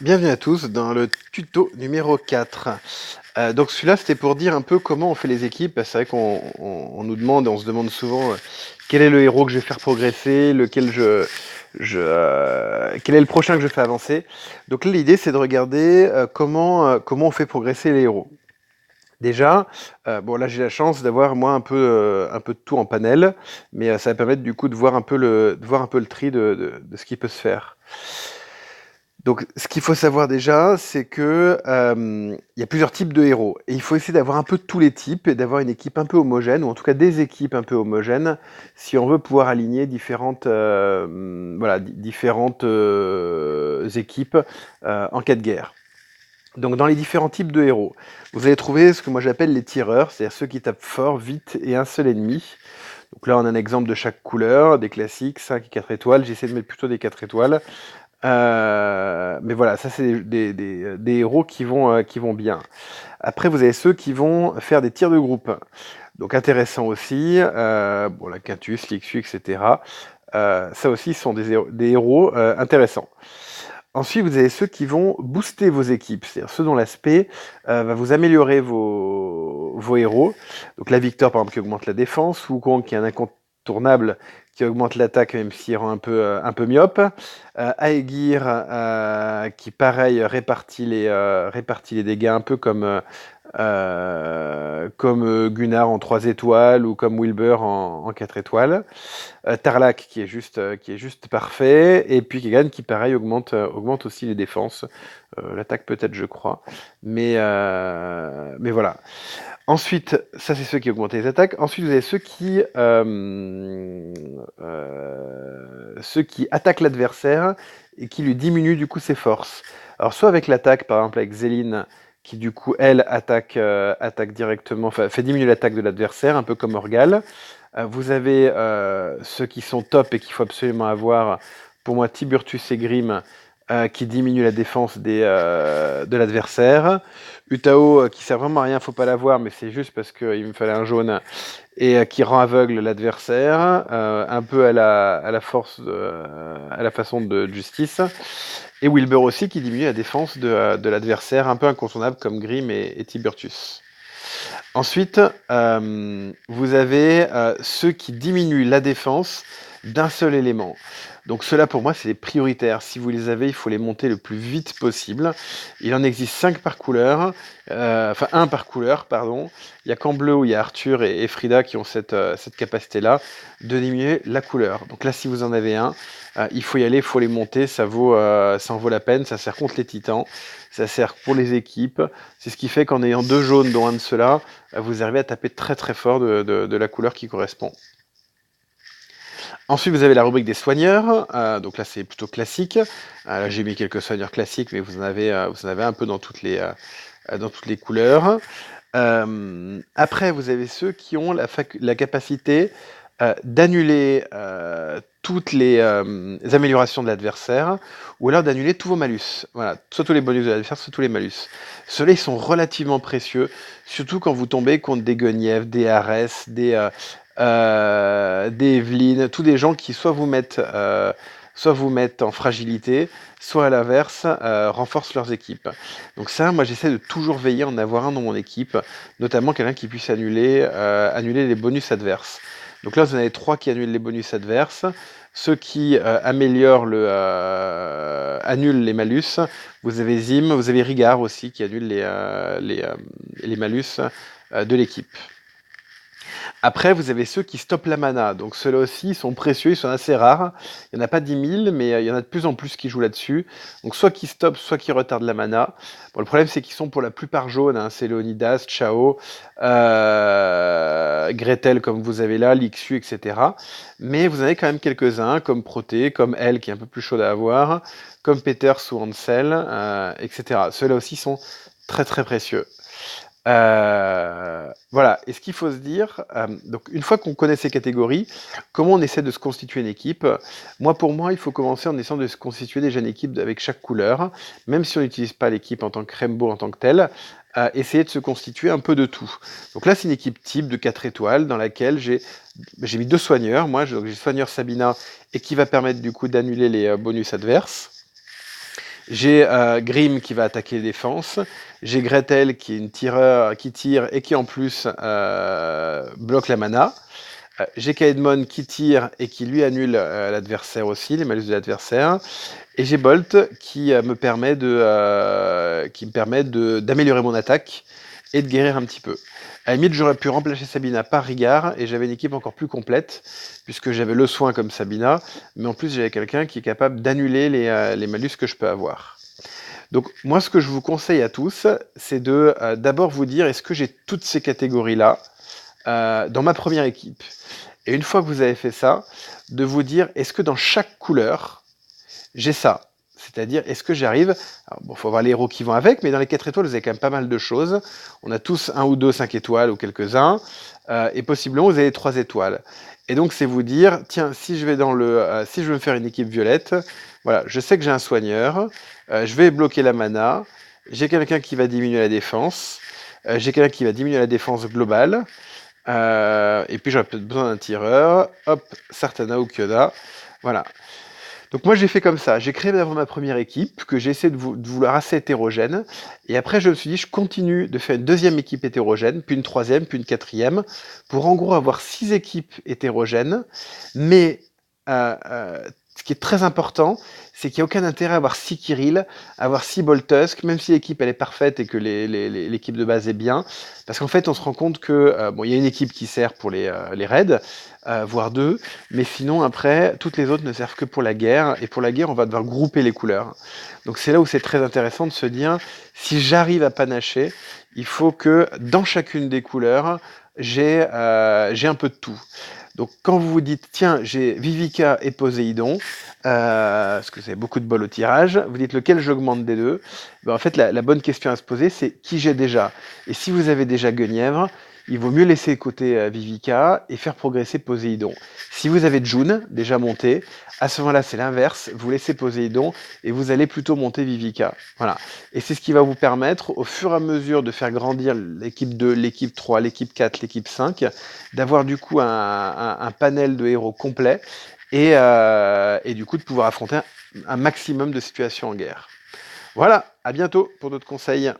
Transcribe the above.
Bienvenue à tous dans le tuto numéro 4. Donc celui-là, c'était pour dire un peu comment on fait les équipes. C'est vrai qu'on nous demande, on se demande souvent quel est le héros que je vais faire progresser, quel est le prochain que je fais avancer. Donc là, l'idée, c'est de regarder comment on fait progresser les héros. Déjà, bon là j'ai la chance d'avoir moi un peu de tout en panel, mais ça va permettre du coup de voir un peu le tri de ce qui peut se faire. Donc, ce qu'il faut savoir déjà, c'est que il y a plusieurs types de héros. Et il faut essayer d'avoir un peu de tous les types et d'avoir une équipe un peu homogène, ou en tout cas des équipes un peu homogènes, si on veut pouvoir aligner différentes équipes en cas de guerre. Donc, dans les différents types de héros, vous allez trouver ce que moi j'appelle les tireurs, c'est-à-dire ceux qui tapent fort, vite et un seul ennemi. Donc là, on a un exemple de chaque couleur, des classiques, 5 et 4 étoiles. J'essaie de mettre plutôt des 4 étoiles. Mais voilà, ça c'est des héros qui vont bien. Après, vous avez ceux qui vont faire des tirs de groupe. Donc intéressant aussi. Bon, la Quintus, l'Ixu, etc. Ça aussi sont des héros intéressants. Ensuite, vous avez ceux qui vont booster vos équipes, c'est-à-dire ceux dont l'aspect va vous améliorer vos héros. Donc la Victor, par exemple, qui augmente la défense, Wukong, qui est un incontournable, qui augmente l'attaque, même s'il rend un peu myope. Aegir, qui, pareil, répartit les dégâts, un peu comme Gunnar en 3 étoiles ou comme Wilbur en 4 étoiles. Tarlac qui est juste parfait, et puis Kegan qui pareil augmente aussi les défenses, l'attaque peut-être je crois, mais voilà. Ensuite, ça c'est ceux qui augmentent les attaques. Ensuite vous avez ceux qui attaquent l'adversaire et qui lui diminuent du coup ses forces. Alors soit avec l'attaque, par exemple avec Zéline, qui du coup elle attaque directement, enfin fait diminuer l'attaque de l'adversaire, un peu comme Orgal. Vous avez ceux qui sont top et qu'il faut absolument avoir. Pour moi, Tiburtus et Grim, qui diminuent la défense de l'adversaire. Utao, qui sert vraiment à rien, faut pas l'avoir, mais c'est juste parce qu'il me fallait un jaune, et qui rend aveugle l'adversaire, un peu à la façon de Justice. Et Wilbur aussi, qui diminue la défense de l'adversaire, un peu incontournable comme Grim et Tiburtus. Ensuite, vous avez ceux qui diminuent la défense d'un seul élément. Donc ceux-là, pour moi, c'est les prioritaires. Si vous les avez, il faut les monter le plus vite possible. Il en existe 5 par couleur, enfin un par couleur, pardon. Il y a qu'en bleu où il y a Arthur et Frida qui ont cette capacité-là de diminuer la couleur. Donc là, si vous en avez un, il faut y aller, il faut les monter, ça en vaut la peine, ça sert contre les titans, ça sert pour les équipes. C'est ce qui fait qu'en ayant 2 jaunes dont un de ceux-là, vous arrivez à taper très très fort de la couleur qui correspond. Ensuite, vous avez la rubrique des soigneurs. Donc là, c'est plutôt classique. Là, j'ai mis quelques soigneurs classiques, mais vous en avez un peu dans toutes les couleurs. Après, vous avez ceux qui ont la capacité d'annuler toutes les améliorations de l'adversaire, ou alors d'annuler tous vos malus. Voilà, soit tous les bonus de l'adversaire, soit tous les malus. Ceux-là, ils sont relativement précieux, surtout quand vous tombez contre des Guenièvre, des Arès, des Evelyne, tous des gens qui soit vous mettent en fragilité, soit à l'inverse, renforcent leurs équipes. Donc ça, moi j'essaie de toujours veiller à en avoir un dans mon équipe, notamment quelqu'un qui puisse annuler les bonus adverses. Donc là, vous en avez 3 qui annulent les bonus adverses. Ceux qui annulent les malus. Vous avez Zim, vous avez Rigard aussi qui annule les malus de l'équipe. Après, vous avez ceux qui stoppent la mana. Donc ceux-là aussi, ils sont précieux, ils sont assez rares. Il n'y en a pas 10 000, mais il y en a de plus en plus qui jouent là-dessus. Donc soit qui stoppent, soit qui retardent la mana. Bon, le problème, c'est qu'ils sont pour la plupart jaunes. Hein. C'est Leonidas, Chao, Gretel, comme vous avez là, Lixu, etc. Mais vous en avez quand même quelques-uns, comme Proté, comme Elle, qui est un peu plus chaude à avoir, comme Peters ou Ansel, etc. Ceux-là aussi sont très très précieux. Voilà, et ce qu'il faut se dire, donc une fois qu'on connaît ces catégories, comment on essaie de se constituer une équipe? Pour moi, il faut commencer en essayant de se constituer déjà une équipe avec chaque couleur, même si on n'utilise pas l'équipe en tant que Rainbow en tant que telle, essayer de se constituer un peu de tout. Donc là, c'est une équipe type de 4 étoiles dans laquelle j'ai mis 2 soigneurs, donc j'ai soigneur Sabina, et qui va permettre du coup d'annuler les bonus adverses. J'ai Grimm qui va attaquer les défenses. J'ai Gretel qui est une tireur qui tire et qui en plus bloque la mana. J'ai Kaedmon qui tire et qui lui annule l'adversaire aussi, les malus de l'adversaire. Et j'ai Bolt qui me permet d'améliorer mon attaque et de guérir un petit peu. À la limite, j'aurais pu remplacer Sabina par Rigard et j'avais une équipe encore plus complète puisque j'avais le soin comme Sabina, mais en plus j'avais quelqu'un qui est capable d'annuler les malus que je peux avoir. Donc moi, ce que je vous conseille à tous, c'est de d'abord vous dire est-ce que j'ai toutes ces catégories-là dans ma première équipe. Et une fois que vous avez fait ça, de vous dire est-ce que dans chaque couleur, j'ai ça. C'est-à-dire, est-ce que j'arrive. Alors, bon, faut voir les héros qui vont avec, mais dans les 4 étoiles, vous avez quand même pas mal de choses. On a tous un ou deux 5 étoiles ou quelques-uns. Et possiblement, vous avez 3 étoiles. Et donc, c'est vous dire tiens, si je vais si je veux me faire une équipe violette, voilà, je sais que j'ai un soigneur. Je vais bloquer la mana. J'ai quelqu'un qui va diminuer la défense. J'ai quelqu'un qui va diminuer la défense globale. Et puis, j'aurais peut-être besoin d'un tireur. Hop, Sartana ou Kyoda. Voilà. Donc moi j'ai fait comme ça, j'ai créé d'abord ma première équipe, que j'ai essayé de vouloir assez hétérogène, et après je me suis dit je continue de faire une deuxième équipe hétérogène, puis une troisième, puis une quatrième, pour en gros avoir 6 équipes hétérogènes, mais ce qui est très important, c'est qu'il n'y a aucun intérêt à avoir 6 Kirill, à avoir 6 Boltusk, même si l'équipe elle est parfaite et que l'équipe de base est bien, parce qu'en fait on se rend compte que, bon il y a une équipe qui sert pour les raids, voire deux, mais sinon après, toutes les autres ne servent que pour la guerre, et pour la guerre, on va devoir grouper les couleurs. Donc c'est là où c'est très intéressant de se dire, si j'arrive à panacher, il faut que dans chacune des couleurs, j'ai un peu de tout. Donc quand vous vous dites, tiens, j'ai Vivica et Poséidon, parce que vous avez beaucoup de bol au tirage, vous dites lequel j'augmente des deux. Ben, en fait, la bonne question à se poser, c'est qui j'ai déjà. Et si vous avez déjà Guenièvre, il vaut mieux laisser côté Vivica et faire progresser Poséidon. Si vous avez June déjà monté, à ce moment-là, c'est l'inverse. Vous laissez Poséidon et vous allez plutôt monter Vivica. Voilà. Et c'est ce qui va vous permettre, au fur et à mesure de faire grandir l'équipe 2, l'équipe 3, l'équipe 4, l'équipe 5, d'avoir du coup un panel de héros complet et du coup de pouvoir affronter un maximum de situations en guerre. Voilà, à bientôt pour d'autres conseils.